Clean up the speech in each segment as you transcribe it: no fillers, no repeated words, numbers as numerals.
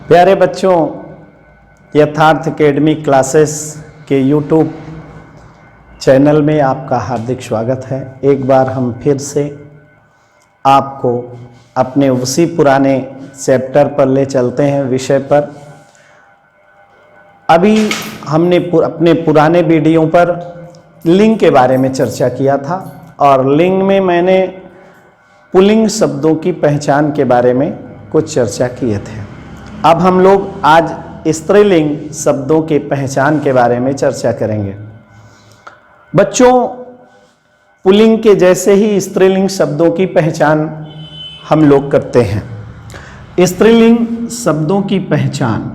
प्यारे बच्चों, यथार्थ एकेडमी क्लासेस के यूट्यूब चैनल में आपका हार्दिक स्वागत है। एक बार हम फिर से आपको अपने उसी पुराने चैप्टर पर ले चलते हैं, विषय पर। अभी हमने अपने पुराने वीडियो पर लिंग के बारे में चर्चा किया था और लिंग में मैंने पुल्लिंग शब्दों की पहचान के बारे में कुछ चर्चा किए थे। अब हम लोग आज स्त्रीलिंग शब्दों की पहचान के बारे में चर्चा करेंगे। बच्चों, पुल्लिंग के जैसे ही स्त्रीलिंग शब्दों की पहचान हम लोग करते हैं। स्त्रीलिंग शब्दों की पहचान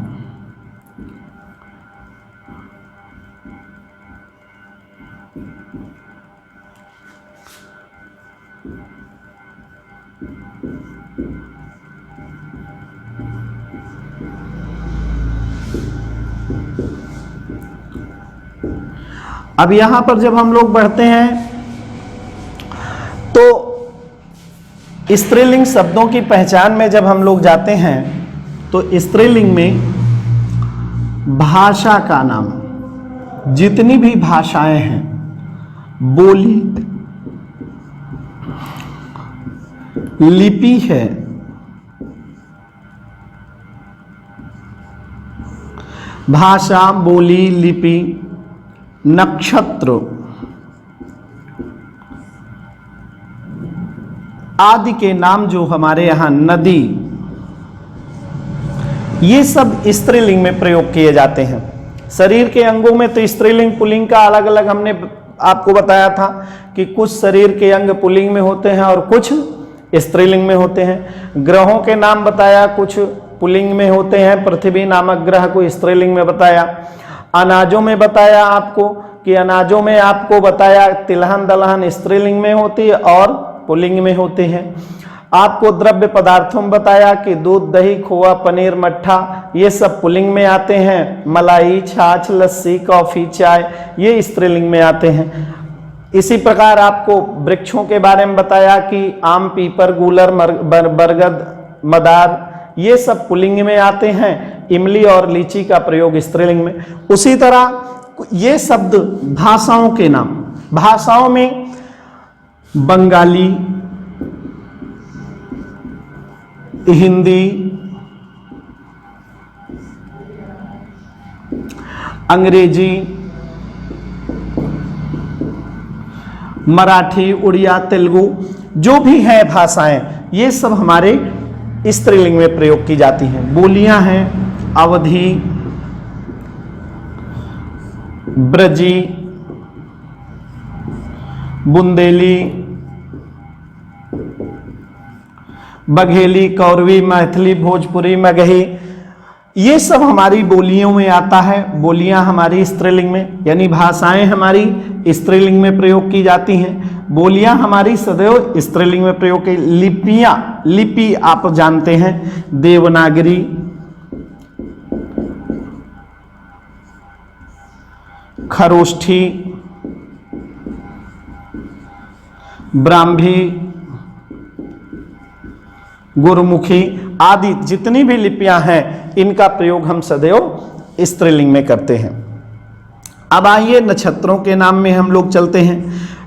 अब यहां पर जब हम लोग बढ़ते हैं तो स्त्रीलिंग शब्दों की पहचान में जब हम लोग जाते हैं तो स्त्रीलिंग में भाषा का नाम, जितनी भी भाषाएं हैं, बोली, लिपि है, भाषा, बोली, लिपि, नक्षत्र आदि के नाम जो हमारे यहां नदी, ये सब स्त्रीलिंग में प्रयोग किए जाते हैं। शरीर के अंगों में तो स्त्रीलिंग पुल्लिंग का अलग अलग हमने आपको बताया था कि कुछ शरीर के अंग पुल्लिंग में होते हैं और कुछ स्त्रीलिंग में होते हैं। ग्रहों के नाम बताया, कुछ पुल्लिंग में होते हैं, पृथ्वी नामक ग्रह को स्त्रीलिंग में बताया। अनाजों में बताया आपको कि अनाजों में आपको बताया तिलहन दलहन स्त्रीलिंग में होती है और पुल्लिंग में होते हैं। आपको द्रव्य पदार्थों में बताया कि दूध, दही, खोआ, पनीर, मट्ठा ये सब पुल्लिंग में आते हैं। मलाई, छाछ, लस्सी, कॉफी, चाय ये स्त्रीलिंग में आते हैं। इसी प्रकार आपको वृक्षों के बारे में बताया कि आम, पीपर, गूलर, बरगद, मदार ये सब पुल्लिंग में आते हैं। इमली और लीची का प्रयोग स्त्रीलिंग में। उसी तरह ये शब्द भाषाओं के नाम, भाषाओं में बंगाली, हिंदी, अंग्रेजी, मराठी, उड़िया, तेलुगु जो भी है भाषाएं, ये सब हमारे स्त्रीलिंग में प्रयोग की जाती हैं। बोलियां हैं अवधी, ब्रजी, बुंदेली, बघेली, कौरवी, मैथिली, भोजपुरी, मगही ये सब हमारी बोलियों में आता है। बोलियां हमारी स्त्रीलिंग में, यानी भाषाएं हमारी स्त्रीलिंग में प्रयोग की जाती हैं। बोलियां हमारी सदैव स्त्रीलिंग में प्रयोग की। लिपियां, लिपि आप जानते हैं, देवनागरी, खरोष्ठी, ब्राह्मी, गुरुमुखी आदि जितनी भी लिपियां हैं इनका प्रयोग हम सदैव स्त्रीलिंग में करते हैं। अब आइए नक्षत्रों के नाम में हम लोग चलते हैं।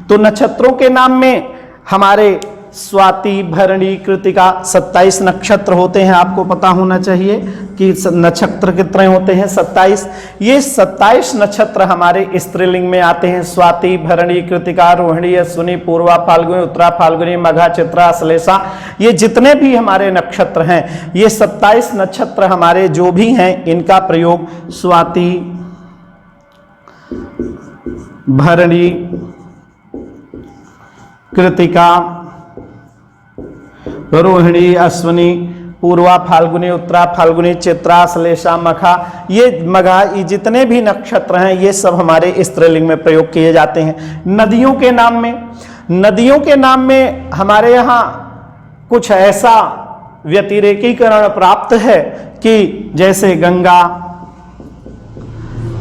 तो नक्षत्रों के नाम में हमारे स्वाति, भरणी, कृतिका 27 नक्षत्र होते हैं। आपको पता होना चाहिए कि नक्षत्र कितने होते हैं, 27। ये 27 नक्षत्र हमारे स्त्रीलिंग में आते हैं। स्वाति, भरणी, कृतिका, रोहिणी, अश्विनी, पूर्वा, फाल्गुनी, उत्तरा फाल्गुनी, मघा, चित्रा, अश्लेषा ये जितने भी हमारे नक्षत्र हैं, ये 27 नक्षत्र हमारे जो भी हैं इनका प्रयोग स्वाति, भरणी, कृतिका, रोहिणी, अश्विनी, पूर्वा फाल्गुनी, उत्तरा फाल्गुनी, चित्रा, श्लेषा, मखा ये मघा ये जितने भी नक्षत्र हैं ये सब हमारे स्त्रीलिंग में प्रयोग किए जाते हैं। नदियों के नाम में, नदियों के नाम में हमारे यहाँ कुछ ऐसा व्यतिरेकीकरण प्राप्त है कि जैसे गंगा,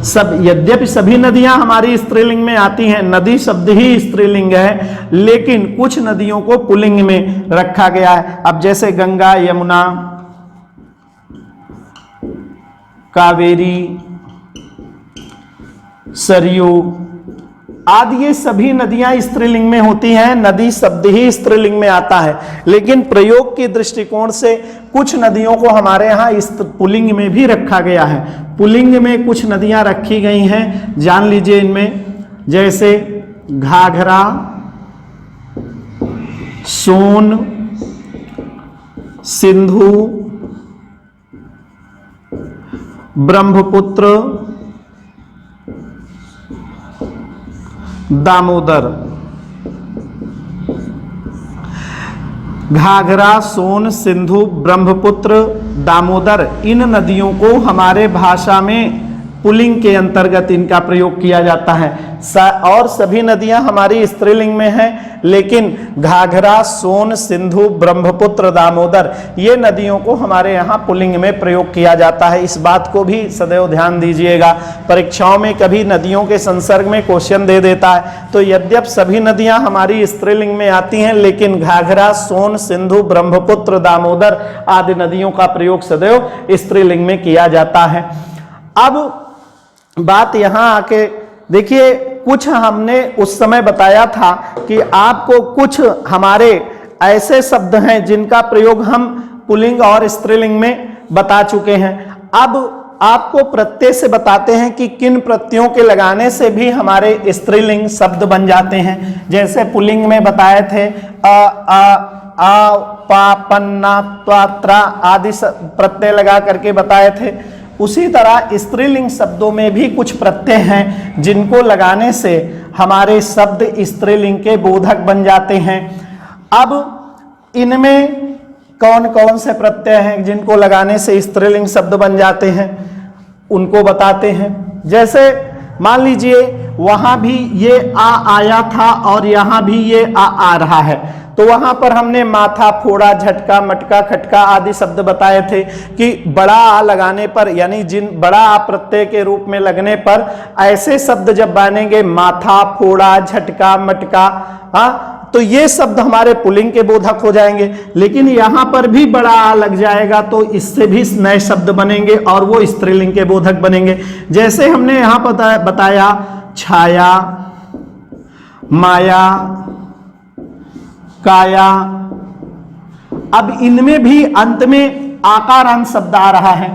सब यद्यपि सभी नदियां हमारी स्त्रीलिंग में आती हैं, नदी शब्द ही स्त्रीलिंग है, लेकिन कुछ नदियों को पुल्लिंग में रखा गया है। अब जैसे गंगा, यमुना, कावेरी, सरयू आदि ये सभी नदियां स्त्रीलिंग में होती हैं। नदी शब्द ही स्त्रीलिंग में आता है, लेकिन प्रयोग के दृष्टिकोण से कुछ नदियों को हमारे यहाँ पुल्लिंग में भी रखा गया है। पुल्लिंग में कुछ नदियां रखी गई हैं, जान लीजिए इनमें, जैसे घाघरा, सोन, सिंधु, ब्रह्मपुत्र, दामोदर। घाघरा, सोन, सिंधु, ब्रह्मपुत्र, दामोदर, इन नदियों को हमारे भाषा में पुल्लिंग के अंतर्गत इनका प्रयोग किया जाता है। और सभी नदियां हमारी स्त्रीलिंग में हैं, लेकिन घाघरा, सोन, सिंधु, ब्रह्मपुत्र, दामोदर ये नदियों को हमारे यहाँ पुल्लिंग में प्रयोग किया जाता है। इस बात को भी सदैव ध्यान दीजिएगा, परीक्षाओं में कभी नदियों के संसर्ग में क्वेश्चन दे देता है। तो यद्यप सभी नदियां हमारी स्त्रीलिंग में आती हैं, लेकिन घाघरा, सोन, सिंधु, ब्रह्मपुत्र, दामोदर आदि नदियों का प्रयोग सदैव स्त्रीलिंग में किया जाता है। अब बात यहां आके देखिए, कुछ हमने उस समय बताया था कि आपको कुछ हमारे ऐसे शब्द हैं जिनका प्रयोग हम पुल्लिंग और स्त्रीलिंग में बता चुके हैं। अब आपको प्रत्यय से बताते हैं कि किन प्रत्ययों के लगाने से भी हमारे स्त्रीलिंग शब्द बन जाते हैं। जैसे पुल्लिंग में बताए थे आ, पा, पन्ना, त्वा, त्रा आदि प्रत्यय लगा करके बताए थे। उसी तरह स्त्रीलिंग शब्दों में भी कुछ प्रत्यय हैं जिनको लगाने से हमारे शब्द स्त्रीलिंग के बोधक बन जाते हैं। अब इनमें कौन कौन से प्रत्यय हैं जिनको लगाने से स्त्रीलिंग शब्द बन जाते हैं, उनको बताते हैं। जैसे मान लीजिए वहां भी ये आ आया था और यहां भी ये आ रहा है, तो वहां पर हमने माथा, फोड़ा, झटका, मटका, खटका आदि शब्द बताए थे कि बड़ा आ लगाने पर, यानी जिन बड़ा आ प्रत्यय के रूप में लगने पर ऐसे शब्द जब बनेंगे माथा, फोड़ा, झटका, मटका, तो ये शब्द हमारे पुल्लिंग के बोधक हो जाएंगे। लेकिन यहां पर भी बड़ा आ लग जाएगा तो इससे भी नए शब्द बनेंगे और वो स्त्रीलिंग के बोधक बनेंगे। जैसे हमने यहां बताया छाया, माया, काया। अब इनमें भी अंत में आकारांत शब्द आ रहा है,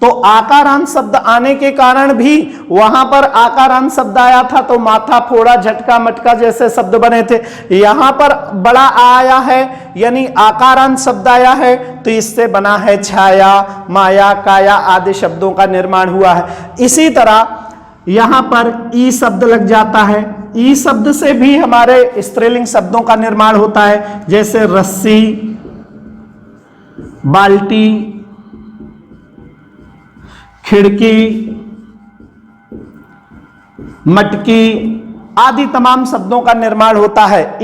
तो आकारांत शब्द आने के कारण भी वहां पर आकारांत शब्द आया था तो माथा, फोड़ा, झटका, मटका जैसे शब्द बने थे। यहां पर बड़ा आया है यानी आकारांत शब्द आया है, तो इससे बना है छाया, माया, काया आदि शब्दों का निर्माण हुआ है। इसी तरह यहां पर ई शब्द लग जाता है, ई शब्द से भी हमारे स्त्रीलिंग शब्दों का निर्माण होता है। जैसे रस्सी, बाल्टी, खिड़की, मटकी आदि तमाम शब्दों का निर्माण होता है।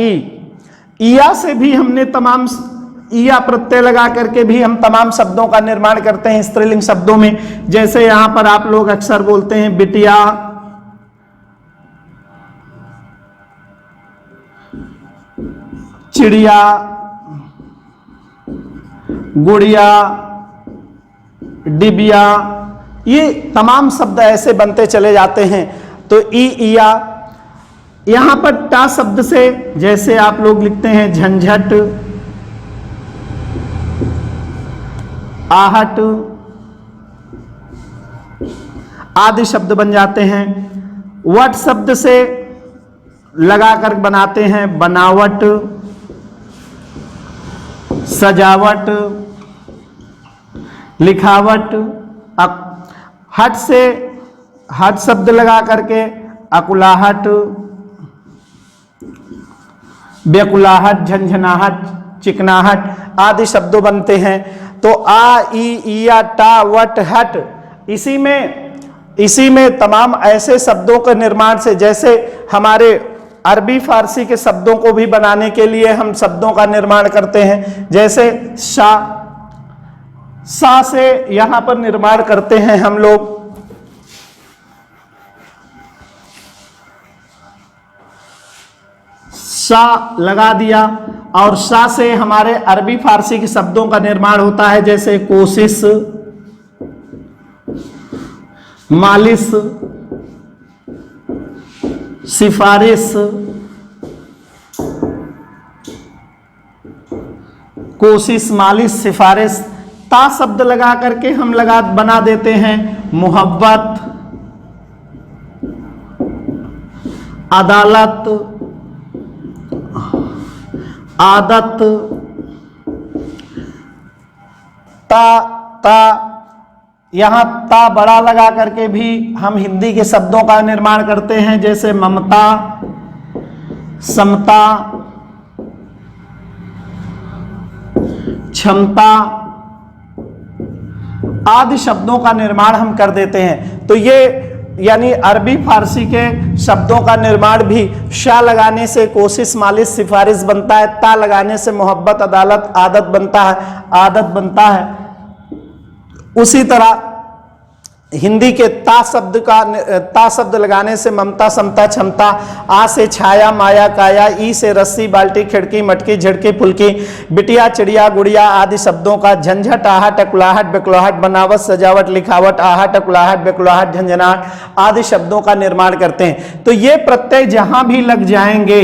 ईया से भी हमने तमाम ईया प्रत्यय लगा करके भी हम तमाम शब्दों का निर्माण करते हैं स्त्रीलिंग शब्दों में। जैसे यहां पर आप लोग अक्सर बोलते हैं बिटिया, चिड़िया, गुड़िया, डिबिया, ये तमाम शब्द ऐसे बनते चले जाते हैं। तो ईया, यहां पर टा शब्द से जैसे आप लोग लिखते हैं झंझट, आहट आदि शब्द बन जाते हैं। वट शब्द से लगाकर बनाते हैं बनावट, सजावट, लिखावट। हट से हट शब्द लगा करके अकुलाहट, बेकुलाहट, झंझनाहट, चिकनाहट आदि शब्द बनते हैं। तो आ, ई, ईया, टा, वट, हट, इसी में तमाम ऐसे शब्दों के निर्माण से, जैसे हमारे अरबी फारसी के शब्दों को भी बनाने के लिए हम शब्दों का निर्माण करते हैं। जैसे सा से यहां पर निर्माण करते हैं हम लोग सा लगा दिया, और सा से हमारे अरबी फारसी के शब्दों का निर्माण होता है। जैसे कोशिश, मालिश, सिफारिश, कोशिश, मालिश, सिफारिश, ता शब्द लगा करके हम बना देते हैं मोहब्बत, अदालत, आदत, ता यहां ता बड़ा लगा करके भी हम हिंदी के शब्दों का निर्माण करते हैं, जैसे ममता, समता, क्षमता आदि शब्दों का निर्माण हम कर देते हैं। तो ये यानी अरबी फारसी के शब्दों का निर्माण भी शा लगाने से कोशिश, मालिश, सिफारिश बनता है, ता लगाने से मोहब्बत, अदालत, आदत बनता है। उसी तरह हिंदी के ता शब्द लगाने से ममता, समता, क्षमता, आ से छाया, माया, काया, ई से रस्सी, बाल्टी, खिड़की, मटकी, झिड़की, फुल्की, बिटिया, चिड़िया, गुड़िया आदि शब्दों का झंझट, आहट, अकुलाहट, बेकुलाहट, बनावट, सजावट, लिखावट, आहट, अकुलाहट, बेकुलाहट, झंझनाहट आदि शब्दों का निर्माण करते हैं। तो ये प्रत्यय जहां भी लग जाएंगे,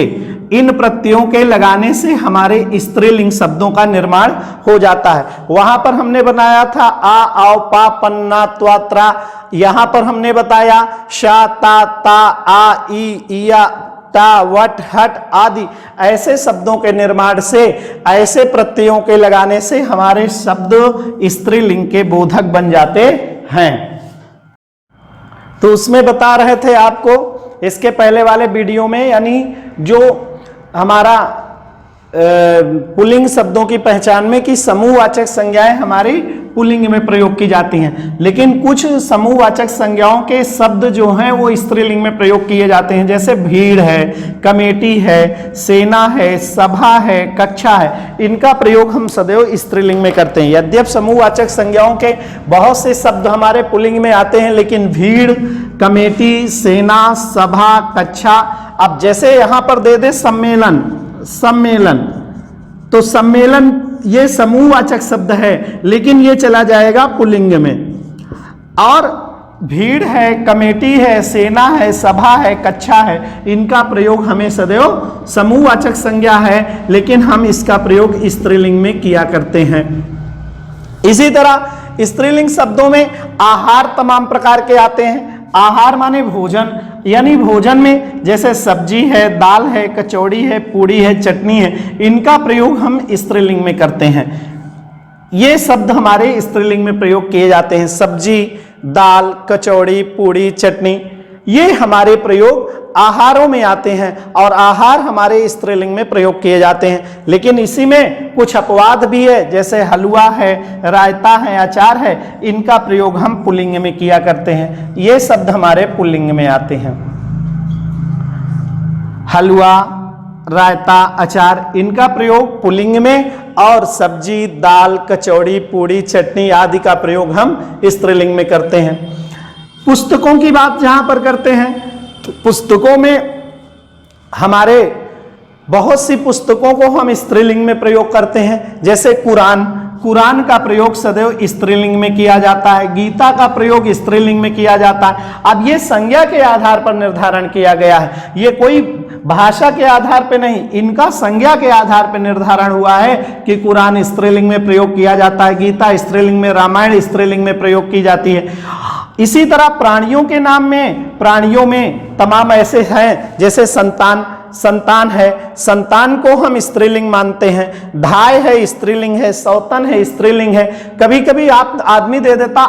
इन प्रत्ययों के लगाने से हमारे स्त्रीलिंग शब्दों का निर्माण हो जाता है। वहां पर हमने बनाया था आ, आओ, पा, पन्ना, त्वा, त्रा। यहां पर हमने बताया शा, ता, आ, ई, इया, टा, वट, हट आदि ऐसे शब्दों के निर्माण से, ऐसे प्रत्ययों के लगाने से हमारे शब्द स्त्रीलिंग के बोधक बन जाते हैं। तो उसमें बता रहे थे आपको इसके पहले वाले वीडियो में, यानी जो हमारा पुल्लिंग शब्दों की पहचान में कि समूहवाचक संज्ञाएं हमारी पुल्लिंग में प्रयोग की जाती हैं, लेकिन कुछ समूहवाचक संज्ञाओं के शब्द जो हैं वो स्त्रीलिंग में प्रयोग किए जाते हैं, जैसे भीड़ है, कमेटी है, सेना है, सभा है, कक्षा है। इनका प्रयोग हम सदैव स्त्रीलिंग में करते हैं। यद्यप समूहवाचक संज्ञाओं के बहुत से शब्द हमारे पुल्लिंग में आते हैं, लेकिन भीड़, कमेटी, सेना, सभा, कक्षा, अब जैसे यहां पर दे दे सम्मेलन, तो सम्मेलन ये समूहवाचक शब्द है, लेकिन ये चला जाएगा पुल्लिंग में। और भीड़ है, कमेटी है, सेना है, सभा है, कक्षा है, इनका प्रयोग हमें सदैव समूहवाचक संज्ञा है, लेकिन हम इसका प्रयोग स्त्रीलिंग में किया करते हैं। इसी तरह स्त्रीलिंग शब्दों में आहार तमाम प्रकार के आते हैं। आहार माने भोजन, यानी भोजन में जैसे सब्जी है, दाल है, कचौड़ी है, पूड़ी है, चटनी है, इनका प्रयोग हम स्त्रीलिंग में करते हैं। ये शब्द हमारे स्त्रीलिंग में प्रयोग किए जाते हैं। सब्जी, दाल, कचौड़ी, पूड़ी, चटनी, ये हमारे प्रयोग आहारों में आते हैं और आहार हमारे स्त्रीलिंग में प्रयोग किए जाते हैं। लेकिन इसी में कुछ अपवाद भी है, जैसे हलवा है, रायता है, अचार है, इनका प्रयोग हम पुल्लिंग में किया करते हैं। ये शब्द हमारे पुल्लिंग में आते हैं। हलवा, रायता, अचार, इनका प्रयोग पुल्लिंग में, और सब्जी, दाल, कचौड़ी, पूड़ी, चटनी आदि का प्रयोग हम स्त्रीलिंग में करते हैं। पुस्तकों की बात जहां पर करते हैं, पुस्तकों में हमारे बहुत सी पुस्तकों को हम स्त्रीलिंग में प्रयोग करते हैं, जैसे कुरान का प्रयोग सदैव स्त्रीलिंग में किया जाता है। गीता का प्रयोग स्त्रीलिंग में किया जाता है। अब ये संज्ञा के आधार पर निर्धारण किया गया है, ये कोई भाषा के आधार पर नहीं, इनका संज्ञा के आधार पर निर्धारण हुआ है कि कुरान स्त्रीलिंग में प्रयोग किया जाता है, गीता स्त्रीलिंग में, रामायण स्त्रीलिंग में प्रयोग की जाती है। इसी तरह प्राणियों के नाम में, प्राणियों में तमाम ऐसे हैं, जैसे संतान है, संतान को हम स्त्रीलिंग मानते हैं। धाय है, स्त्रीलिंग है। सौतन है, स्त्रीलिंग है। कभी कभी आदमी दे देता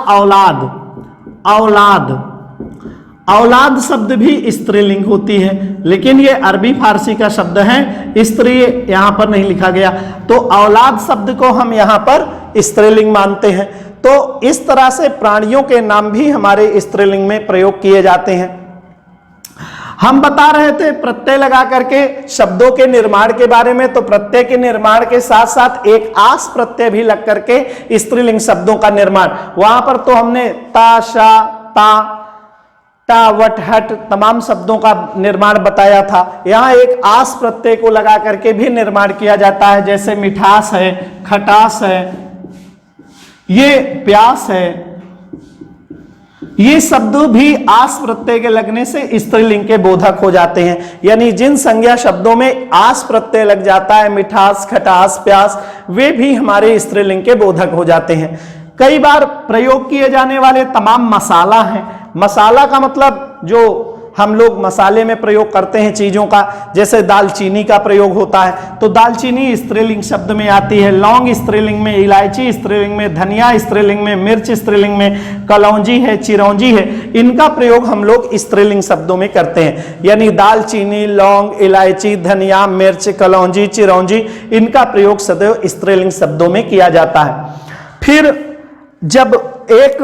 औलाद शब्द भी स्त्रीलिंग होती है, लेकिन ये अरबी फारसी का शब्द है, स्त्री यहां पर नहीं लिखा गया, तो औलाद शब्द को हम यहां पर स्त्रीलिंग मानते हैं। तो इस तरह से प्राणियों के नाम भी हमारे स्त्रीलिंग में प्रयोग किए जाते हैं। हम बता रहे थे प्रत्यय लगा करके शब्दों के निर्माण के बारे में, तो प्रत्यय के निर्माण के साथ साथ एक आस प्रत्यय भी लग करके स्त्रीलिंग शब्दों का निर्माण, वहां पर तो हमने ता, शा, ता, टा, वट, हट तमाम शब्दों का निर्माण बताया था। यहां एक आस प्रत्यय को लगा करके भी निर्माण किया जाता है, जैसे मिठास है, खटास है, ये प्यास है, ये शब्द भी आस प्रत्यय के लगने से स्त्रीलिंग के बोधक हो जाते हैं। यानी जिन संज्ञा शब्दों में आस प्रत्यय लग जाता है, मिठास, खटास, प्यास, वे भी हमारे स्त्रीलिंग के बोधक हो जाते हैं। कई बार प्रयोग किए जाने वाले तमाम मसाला हैं। मसाला का मतलब जो हम लोग मसाले में प्रयोग करते हैं चीजों का, जैसे दालचीनी का प्रयोग होता है, तो दालचीनी स्त्रीलिंग शब्द में आती है। लौंग स्त्रीलिंग में, इलायची स्त्रीलिंग में, धनिया स्त्रीलिंग में, मिर्च स्त्रीलिंग में, कलौंजी है, चिरौंजी है, इनका प्रयोग हम लोग स्त्रीलिंग शब्दों में करते हैं। यानी दालचीनी, लौंग, इलायची, धनिया, मिर्च, कलौंजी, चिरौंजी, इनका प्रयोग सदैव स्त्रीलिंग शब्दों में किया जाता है। फिर जब एक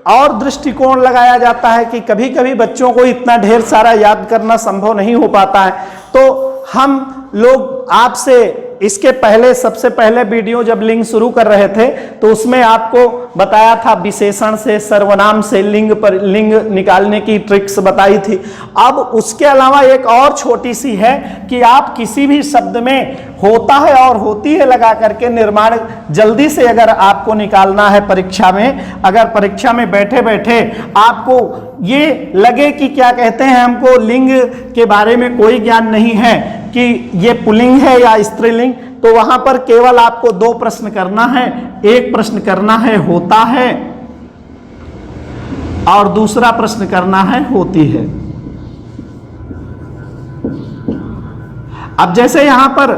और दृष्टिकोण लगाया जाता है कि कभी कभी बच्चों को इतना ढेर सारा याद करना संभव नहीं हो पाता है, तो हम लोग आपसे इसके पहले, सबसे पहले वीडियो जब लिंग शुरू कर रहे थे तो उसमें आपको बताया था विशेषण से, सर्वनाम से लिंग निकालने की ट्रिक्स बताई थी। अब उसके अलावा एक और छोटी सी है कि आप किसी भी शब्द में होता है और होती है लगा करके निर्माण जल्दी से अगर आपको निकालना है परीक्षा में, अगर परीक्षा में बैठे बैठे आपको ये लगे कि क्या कहते हैं, हमको लिंग के बारे में कोई ज्ञान नहीं है कि ये पुल्लिंग है या स्त्रीलिंग, तो वहां पर केवल आपको दो प्रश्न करना है। एक प्रश्न करना है होता है और दूसरा प्रश्न करना है होती है। अब जैसे यहां पर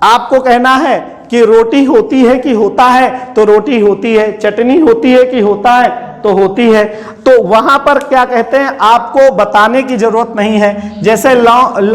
आपको कहना है कि रोटी होती है कि होता है, तो रोटी होती है। चटनी होती है कि होता है, तो होती है। तो वहां पर क्या कहते हैं, आपको बताने की जरूरत नहीं है। जैसे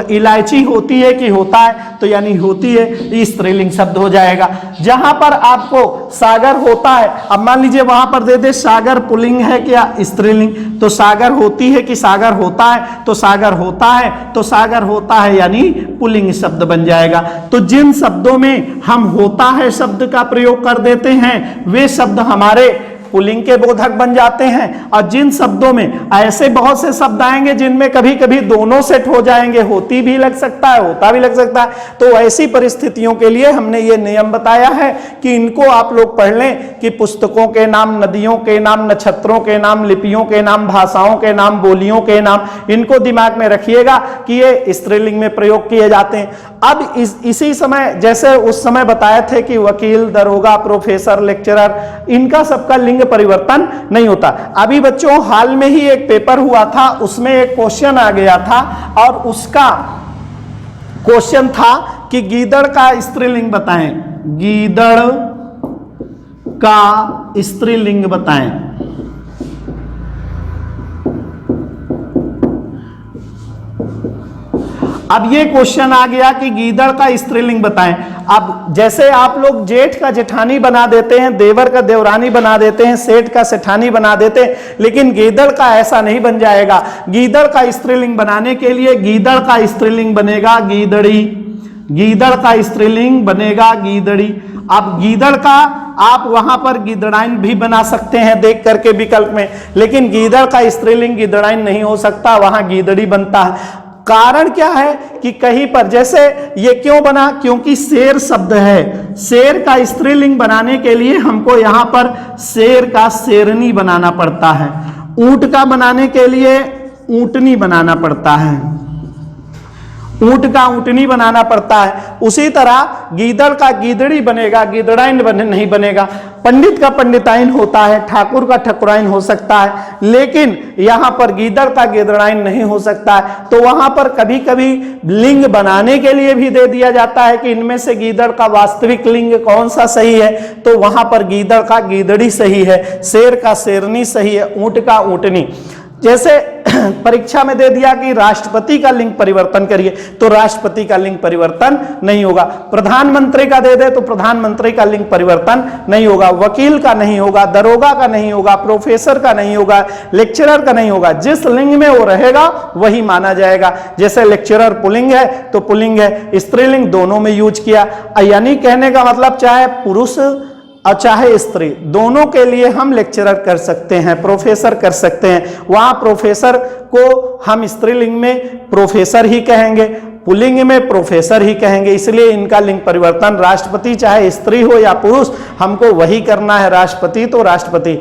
इलायची होती है कि होता है, तो यानी होती है, स्त्रीलिंग शब्द हो जाएगा। जहां पर आपको सागर होता है, अब मान लीजिए वहां पर दे दे सागर पुल्लिंग है क्या स्त्रीलिंग, तो सागर होती है कि सागर होता है, तो सागर होता है, तो सागर होता है यानी पुल्लिंग शब्द बन जाएगा। तो जिन शब्दों में हम होता है शब्द का प्रयोग कर देते हैं वे शब्द हमारे पुल्लिंग के बोधक बन जाते हैं। और जिन शब्दों में ऐसे बहुत से शब्द आएंगे जिनमें कभी कभी दोनों सेट हो जाएंगे, होती भी लग सकता है, होता भी लग सकता है, तो ऐसी परिस्थितियों के लिए हमने ये नियम बताया है कि इनको आप लोग पढ़ लें कि पुस्तकों के नाम, नदियों के नाम, नक्षत्रों के नाम, लिपियों के नाम, भाषाओं के नाम, बोलियों के नाम, इनको दिमाग में रखिएगा कि ये स्त्रीलिंग में प्रयोग किए जाते हैं। अब इसी समय, जैसे उस समय बताए थे कि वकील, दरोगा, प्रोफेसर, लेक्चरर, इनका सबका लिंग परिवर्तन नहीं होता। अभी बच्चों हाल में ही एक पेपर हुआ था, उसमें एक क्वेश्चन आ गया था और उसका क्वेश्चन था कि गीदड़ का स्त्रीलिंग बताएं, गीदड़ का स्त्रीलिंग बताएं। अब ये क्वेश्चन आ गया कि गीदड़ का स्त्रीलिंग बताएं। अब जैसे आप लोग जेठ का जेठानी बना देते हैं, देवर का देवरानी बना देते हैं, सेठ का सेठानी बना देते हैं, लेकिन गीदड़ का ऐसा नहीं बन जाएगा। गीदड़ का स्त्रीलिंग बनाने के लिए गीदड़ का स्त्रीलिंग बनेगा गीदड़ी, गीदड़ का स्त्रीलिंग बनेगा गीदड़ी। अब गीदड़ का आप वहां पर गिदड़ाइन भी बना सकते हैं देख करके विकल्प में, लेकिन गीदड़ का स्त्रीलिंग गिदड़ाइन नहीं हो सकता, वहां गीदड़ी बनता है। कारण क्या है कि कहीं पर, जैसे ये क्यों बना, क्योंकि शेर शब्द है। शेर का स्त्रीलिंग बनाने के लिए हमको यहां पर शेर का शेरनी बनाना पड़ता है, ऊंट का बनाने के लिए ऊंटनी बनाना पड़ता है, ऊंट का ऊंटनी बनाना पड़ता है। उसी तरह गीदड़ का गीदड़ी बनेगा, गिदड़ाइन नहीं बनेगा। पंडित का पंडिताइन होता है, ठाकुर का ठकुराइन हो सकता है, लेकिन यहां पर गीदड़ का गिदड़ाइन नहीं हो सकता है। तो वहां पर कभी कभी लिंग बनाने के लिए भी दे दिया जाता है कि इनमें से गीदड़ का वास्तविक लिंग कौन सा सही है, तो वहां पर गीदड़ का गीदड़ी सही है, शेर का शेरनी सही है, ऊंट का ऊंटनी। जैसे परीक्षा में दे दिया कि राष्ट्रपति का लिंग परिवर्तन करिए, तो राष्ट्रपति का लिंग परिवर्तन नहीं होगा। प्रधानमंत्री का दे दे तो प्रधानमंत्री का लिंग परिवर्तन नहीं होगा, वकील का नहीं होगा, दरोगा का नहीं होगा, प्रोफेसर का नहीं होगा, लेक्चरर का नहीं होगा। जिस लिंग में वो रहेगा वही माना जाएगा। जैसे लेक्चरर पुल्लिंग है तो पुल्लिंग है, स्त्रीलिंग दोनों में यूज किया। यानी कहने का मतलब चाहे पुरुष और चाहे स्त्री, दोनों के लिए हम लेक्चरर कर सकते हैं, प्रोफेसर कर सकते हैं। वहां प्रोफेसर को हम स्त्रीलिंग में प्रोफेसर ही कहेंगे, पुल्लिंग में प्रोफेसर ही कहेंगे, इसलिए इनका लिंग परिवर्तन राष्ट्रपति चाहे स्त्री हो या पुरुष हमको वही करना है, राष्ट्रपति तो राष्ट्रपति।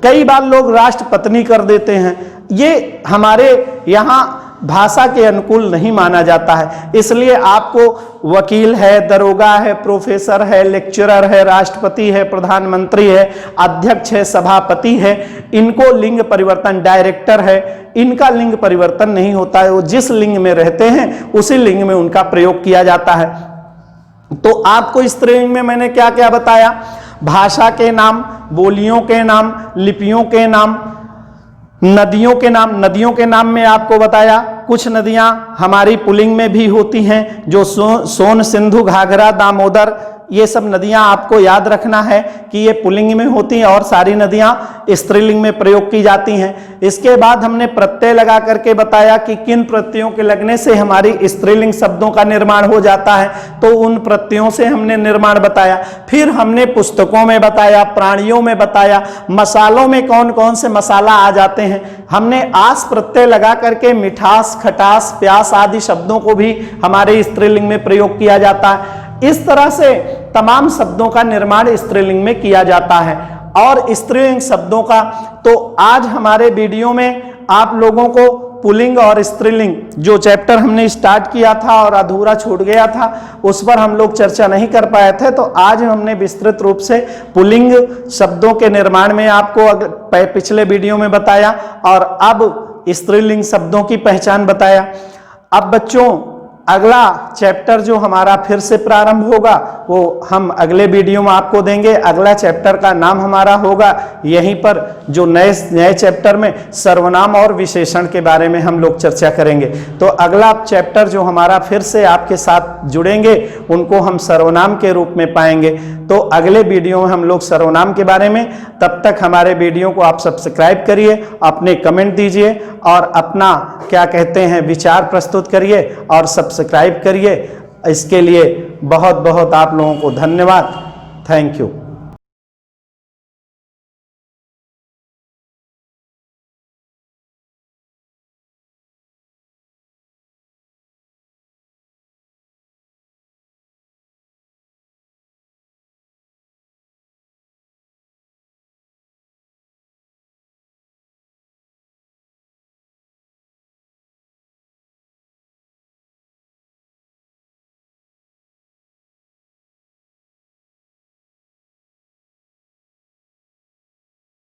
कई बार लोग राष्ट्रपत्नी कर देते हैं, ये हमारे यहाँ भाषा के अनुकूल नहीं माना जाता है, इसलिए आपको वकील है, दरोगा है, प्रोफेसर है, लेक्चरर है, राष्ट्रपति है, प्रधानमंत्री है, अध्यक्ष है, सभापति है, इनको लिंग परिवर्तन, डायरेक्टर है, इनका लिंग परिवर्तन नहीं होता है। वो जिस लिंग में रहते हैं उसी लिंग में उनका प्रयोग किया जाता है। तो आपको स्त्रीलिंग में मैंने क्या क्या बताया, भाषा के नाम, बोलियों के नाम, लिपियों के नाम, नदियों के नाम। नदियों के नाम में आपको बताया कुछ नदियां हमारी पुल्लिंग में भी होती हैं, जो सोन, सिंधु, घाघरा, दामोदर, ये सब नदियां आपको याद रखना है कि ये पुल्लिंग में होती हैं और सारी नदियां स्त्रीलिंग में प्रयोग की जाती हैं। इसके बाद हमने प्रत्यय लगा करके बताया कि किन प्रत्ययों के लगने से हमारी स्त्रीलिंग शब्दों का निर्माण हो जाता है, तो उन प्रत्ययों से हमने निर्माण बताया। फिर हमने पुस्तकों में बताया, प्राणियों में बताया, मसालों में कौन कौन से मसाला आ जाते हैं। हमने आस प्रत्यय लगा करके मिठास, खटास, प्यास आदि शब्दों को भी हमारे स्त्रीलिंग में प्रयोग किया जाता है। इस तरह से तमाम शब्दों का निर्माण स्त्रीलिंग में किया जाता है। और स्त्रीलिंग शब्दों का तो आज हमारे वीडियो में आप लोगों को पुल्लिंग और स्त्रीलिंग जो चैप्टर हमने स्टार्ट किया था और अधूरा छूट गया था, उस पर हम लोग चर्चा नहीं कर पाए थे, तो आज हमने विस्तृत रूप से पुल्लिंग शब्दों के निर्माण में आपको पिछले वीडियो में बताया और अब स्त्रीलिंग शब्दों की पहचान बताया। अब बच्चों अगला चैप्टर जो हमारा फिर से प्रारंभ होगा वो हम अगले वीडियो में आपको देंगे। अगला चैप्टर का नाम हमारा होगा यहीं पर, जो नए चैप्टर में सर्वनाम और विशेषण के बारे में हम लोग चर्चा करेंगे। तो अगला चैप्टर जो हमारा फिर से आपके साथ जुड़ेंगे उनको हम सर्वनाम के रूप में पाएंगे। तो अगले वीडियो में हम लोग सर्वनाम के बारे में, तब तक हमारे वीडियो को आप सब्सक्राइब करिए, अपने कमेंट दीजिए और अपना क्या कहते हैं विचार प्रस्तुत करिए और सब्सक्राइब करिए। इसके लिए बहुत बहुत आप लोगों को धन्यवाद। Thank you.